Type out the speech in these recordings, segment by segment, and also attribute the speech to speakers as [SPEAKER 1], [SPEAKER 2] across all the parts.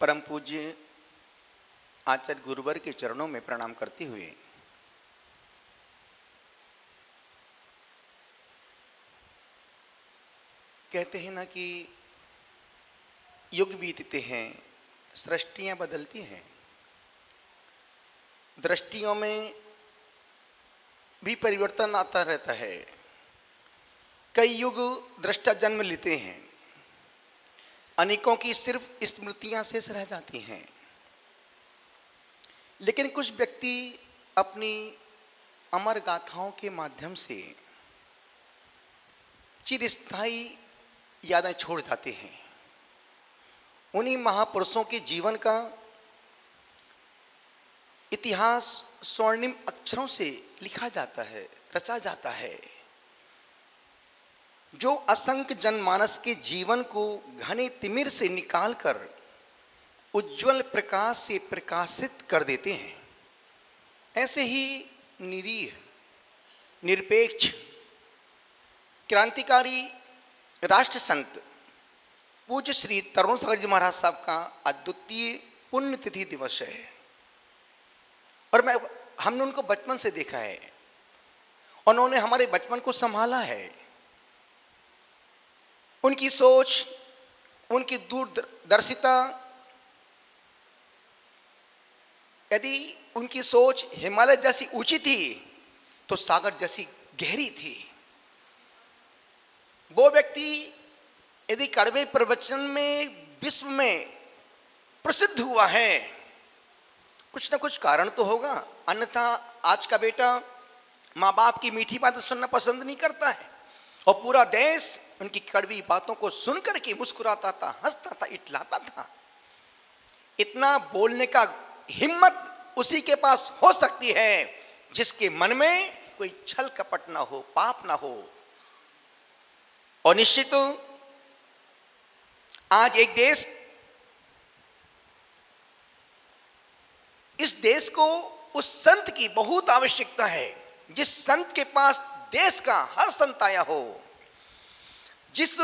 [SPEAKER 1] परम पूज्य आचार्य गुरुवर के चरणों में प्रणाम करते हुए कहते हैं ना कि युग बीतते हैं, सृष्टियां बदलती हैं, दृष्टियों में भी परिवर्तन आता रहता है। कई युग दृष्टा जन्म लेते हैं, अनेकों की सिर्फ स्मृतियां शेष रह जाती हैं, लेकिन कुछ व्यक्ति अपनी अमर गाथाओं के माध्यम से चिरस्थायी यादें छोड़ जाते हैं। उन्हीं महापुरुषों के जीवन का इतिहास स्वर्णिम अक्षरों से लिखा जाता है, रचा जाता है, जो असंख्य जनमानस के जीवन को घने तिमिर से निकालकर उज्जवल प्रकाश से प्रकाशित कर देते हैं। ऐसे ही निरीह, निरपेक्ष, क्रांतिकारी राष्ट्र संत पूज्य श्री तरुण सागर जी महाराज साहब का अद्वितीय पुण्यतिथि दिवस है। और हमने उनको बचपन से देखा है, उन्होंने हमारे बचपन को संभाला है। उनकी सोच, उनकी दूरदर्शिता, यदि उनकी सोच हिमालय जैसी ऊंची थी तो सागर जैसी गहरी थी। वो व्यक्ति यदि कड़वे प्रवचन में विश्व में प्रसिद्ध हुआ है, कुछ ना कुछ कारण तो होगा, अन्यथा आज का बेटा माँ बाप की मीठी बातें सुनना पसंद नहीं करता है और पूरा देश उनकी कड़वी बातों को सुनकर के मुस्कुराता था, हंसता था, इटलाता था। इतना बोलने का हिम्मत उसी के पास हो सकती है जिसके मन में कोई छल कपट ना हो, पाप ना हो। और निश्चित आज एक देश, इस देश को उस संत की बहुत आवश्यकता है जिस संत के पास देश का हर संत आया हो, जिस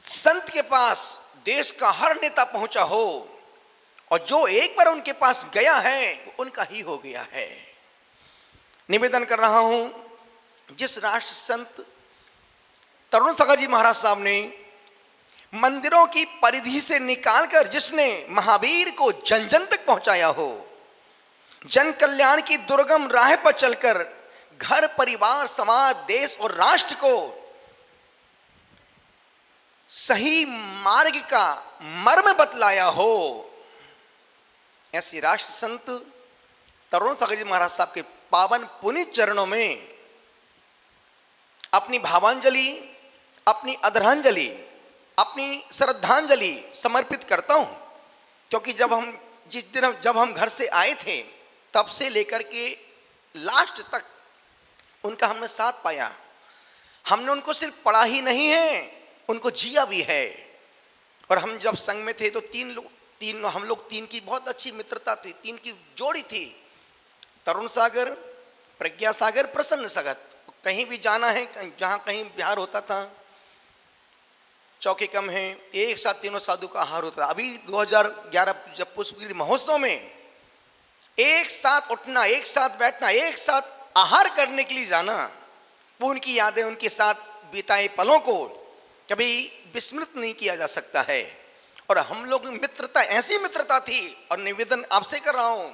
[SPEAKER 1] संत के पास देश का हर नेता पहुंचा हो, और जो एक बार उनके पास गया है वो उनका ही हो गया है। निवेदन कर रहा हूं, जिस राष्ट्र संत तरुण सागर जी महाराज साहब ने मंदिरों की परिधि से निकालकर जिसने महावीर को जन जन तक पहुंचाया हो, जन कल्याण की दुर्गम राह पर चलकर घर, परिवार, समाज, देश और राष्ट्र को सही मार्ग का मर्म बतलाया हो, ऐसे राष्ट्र संत तरुण सागर जी महाराज साहब के पावन पुनीत चरणों में अपनी भावांजलि, अपनी अधरांजलि, अपनी श्रद्धांजलि समर्पित करता हूं। क्योंकि जब हम घर से आए थे तब से लेकर के लास्ट तक उनका हमने साथ पाया। हमने उनको सिर्फ पढ़ा ही नहीं है, उनको जिया भी है। और हम जब संघ में थे तो हम लोग तीन की बहुत अच्छी मित्रता थी, तीन की जोड़ी थी, तरुण सागर, प्रज्ञा सागर, प्रसन्न सागर। कहीं भी जाना है, जहां कहीं बिहार होता था, चौकी कम है, एक साथ तीनों साधु का आहार होता था। अभी 2011 जब पुष्पगिरी महोत्सव में एक साथ उठना, एक साथ बैठना, एक साथ आहार करने के लिए जाना, वो उनकी यादें, उनके साथ बिताए पलों को कभी विस्मृत नहीं किया जा सकता है। और हम लोग मित्रता, ऐसी मित्रता थी, और निवेदन आपसे कर रहा हूं,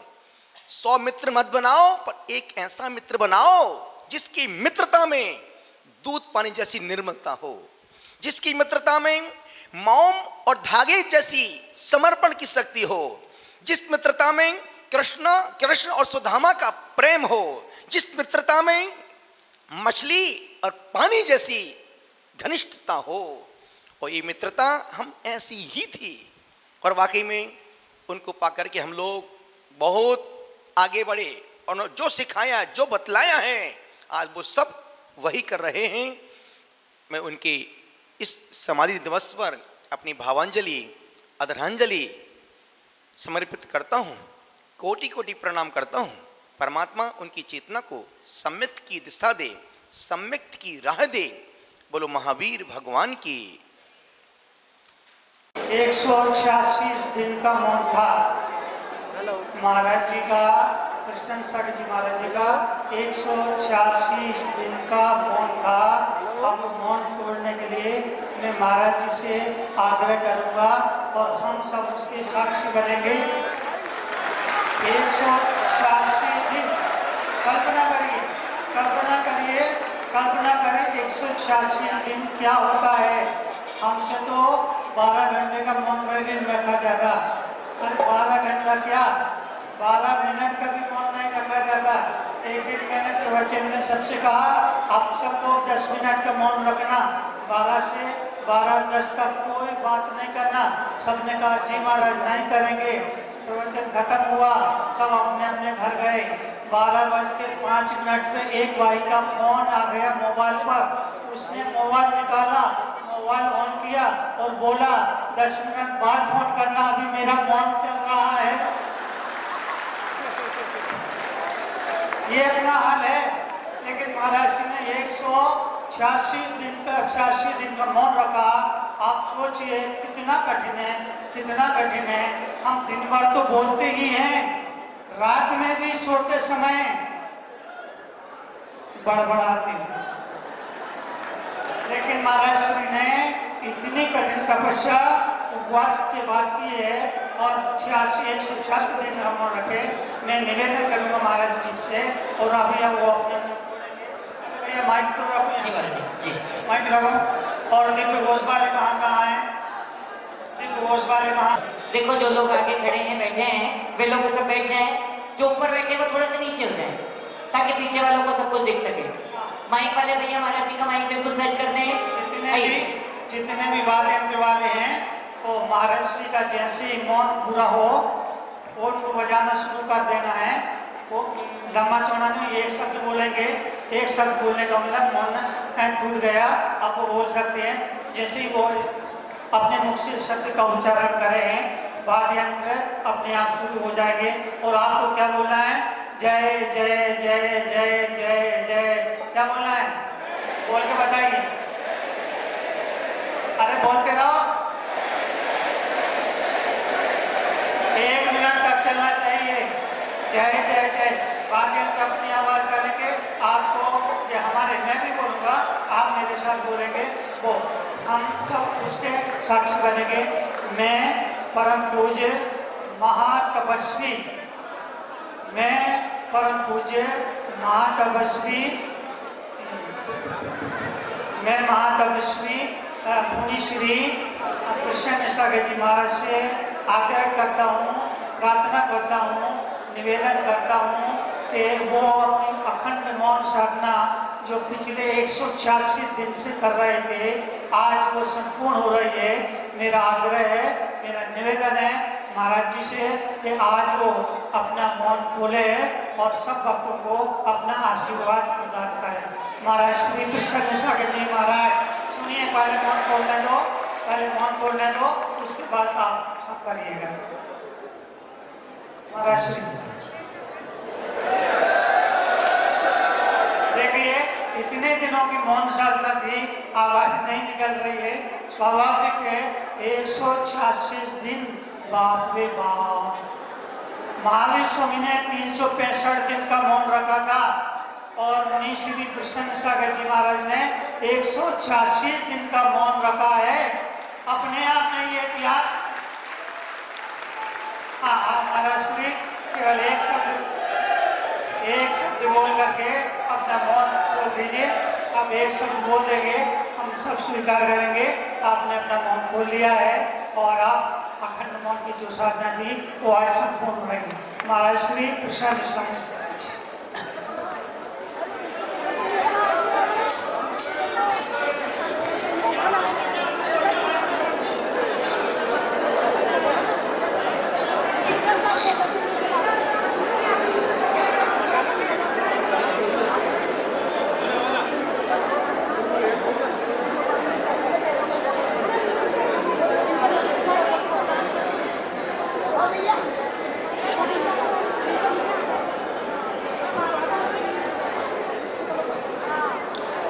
[SPEAKER 1] 100 मित्र मत बनाओ, पर एक ऐसा मित्र बनाओ जिसकी मित्रता में दूध पानी जैसी निर्मलता हो, जिसकी मित्रता में मौन और धागे जैसी समर्पण की शक्ति हो, जिस मित्रता में कृष्ण और सुदामा का प्रेम हो, जिस मित्रता में मछली और पानी जैसी घनिष्ठता हो। और ये मित्रता हम ऐसी ही थी, और वाकई में उनको पाकर के हम लोग बहुत आगे बढ़े, और जो सिखाया, जो बतलाया है, आज वो सब वही कर रहे हैं। मैं उनके इस समाधि दिवस पर अपनी भावांजलि, अधरांजलि समर्पित करता हूँ, कोटि कोटि प्रणाम करता हूँ। परमात्मा उनकी चेतना को सम्यक की दिशा दे, सम्यक की राह दे। बोलो महावीर भगवान की।
[SPEAKER 2] 186 दिन का मौन था महाराज जी का, कृष्ण सागर जी महाराज जी का 186 दिन का मौन था। अब मौन तोड़ने के लिए मैं महाराज जी से आग्रह करूंगा और हम सब उसके साक्षी बनेंगे। 186 दिन, कल्पना करिए, कल्पना करिए, कल्पना करें 186 दिन क्या होता है। हमसे तो 12 घंटे का मौन रखा जाता, अरे 12 घंटा क्या, 12 मिनट का भी मौन नहीं रखा जाता। एक दिन मैंने प्रवचन में सबसे कहा आप सब लोग 10 मिनट का मौन रखना, 12 से 12:10 तक कोई बात नहीं करना। सबने कहा जी महाराज नहीं करेंगे। प्रवचन खत्म हुआ, सब अपने अपने घर गए। 12:05 पे एक भाई का फोन आ गया मोबाइल पर। उसने मोबाइल निकाला, मोबाइल ऑन किया और बोला 10 मिनट बाद फोन करना, अभी मेरा मौन चल रहा है। ये अपना हाल है। लेकिन महाराज जी ने 186 दिन का मौन रखा। आप सोचिए कितना कठिन है, कितना कठिन है। हम दिन भर तो बोलते ही हैं, रात में भी सोते समय बड़बड़ाते हैं। लेकिन महाराज श्री ने इतनी कठिन तपस्या उपवास के बाद की है और 186 दिन हम रखे। मैं निवेदन करूंगा महाराज जी से, और अभी वो अपने माइक तो रखो, माइक रखो। और दिव्य घोष वाले कहाँ हैं? दिव्य घोष वाले कहाँ?
[SPEAKER 3] देखो जो लोग आगे खड़े हैं, बैठे हैं, वे लोग सब बैठ जाएं। जो ऊपर बैठे वो थोड़ा सा नीचे हो जाए ताकि पीछे वालों को सब कुछ दिख सके। माइक वाले भैया महाराज जी का माइक बिल्कुल सेट कर दें।
[SPEAKER 2] जितने भी वाद्य यंत्र वाले हैं वो महाराज श्री का जैसे ही मौन पूरा हो उनको बजाना शुरू कर देना है। वो लंबा चौड़ा नहीं, एक शब्द बोलेंगे, एक शब्द बोलने का मतलब मौन टूट गया, आप वो बोल सकते हैं। जैसे ही वो अपने मुख से शब्द का उच्चारण करें वाद्य यंत्र अपने आप शुरू हो जाएंगे। और आपको क्या बोलना है? जय जय जय जय जय जय। क्या बोलना है? बोल के बताइए। अरे बोलते रहो। 1 मिनट तक चलना चाहिए। जय जय जय। वाद्य यंत्र अपनी आवाज करेंगे, आपको जो हमारे, मैं भी बोलूँगा, आप मेरे साथ बोलेंगे, वो हम सब उसके साक्षी बनेंगे। मैं परम पूज्य महातपस्वी, मैं परम पूज्य महातपस्वी, मैं महातपस्वी मुनि श्री कृष्ण सागर जी महाराज से आग्रह करता हूँ, प्रार्थना करता हूँ, निवेदन करता हूँ कि वो अपनी अखंड मौन साधना जो पिछले 186 दिन से कर रहे थे, आज वो संपूर्ण हो रही है। मेरा आग्रह है, मेरा निवेदन है महाराज जी से कि आज वो अपना मौन खोले और सब भक्तों को अपना आशीर्वाद प्रदान करें। महाराज श्री कृष्ण सागर जी महाराज सुनिए, पहले मौन खोलने दो, पहले मौन खोलने दो, उसके बाद आप सब करिएगा। महाराज श्री देखिए, इतने दिनों की मौन साधना थी, आवाज नहीं निकल रही है, स्वाभाविक है। 186 दिन, बाप रे बाप। महावीर स्वामी ने 365 दिन का मौन रखा था और मुनि श्री कृष्ण सागर जी महाराज ने 186 दिन का मौन रखा है। अपने आप में ये इतिहास। महाराज श्री केवल एक शब्द बोल करके अपना मौन बोल दीजिए। अब एक शब्द बोल देंगे, हम सब स्वीकार करेंगे आपने अपना मौन खोल लिया है और आप अखंड मौन की जो साधना थी वो आज संपूर्ण हो रही है। महाराज श्री कृष्ण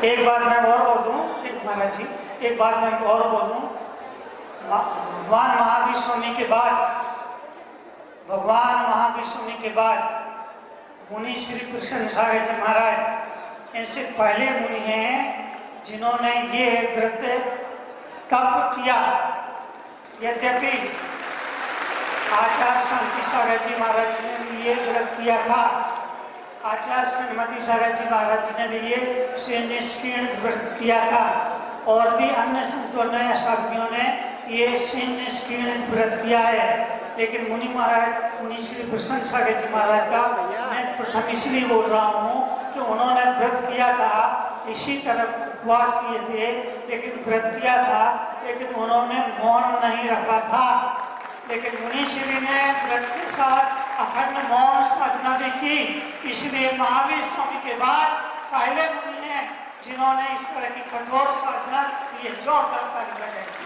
[SPEAKER 2] एक बात मैं और बोल दूं, एक महाराज जी, एक बात मैं और बोल दूं। भगवान महावीर स्वामी के बाद मुनि श्री कृष्ण सागर जी महाराज ऐसे पहले मुनि हैं जिन्होंने ये व्रत तप किया। यद्यपि आचार्य शांति सागर जी महाराज ने भी ये व्रत किया था, आचार्य श्रीमती सागर जी महाराज जी ने भी ये निष्कीर्ण व्रत किया था, और भी अन्य संतों ने साधुओं ने ये निष्कीर्ण व्रत किया है। लेकिन मुनि श्री कृष्ण सागर जी महाराज का मैं प्रथम इसलिए बोल रहा हूँ कि उन्होंने व्रत किया था, इसी तरह उपवास किए थे, लेकिन व्रत किया था, लेकिन उन्होंने मौन नहीं रखा था। लेकिन मुनि श्री ने व्रत के साथ अखंड मौन साधना भी की, इसलिए महावीर स्वामी के बाद पहले मुनि हैं जिन्होंने इस तरह की कठोर साधना की है। जोरदार ताली बजाइए।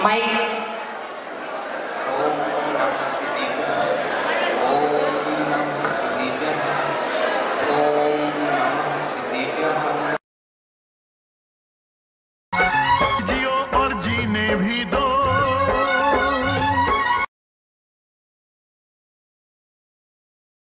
[SPEAKER 3] माइक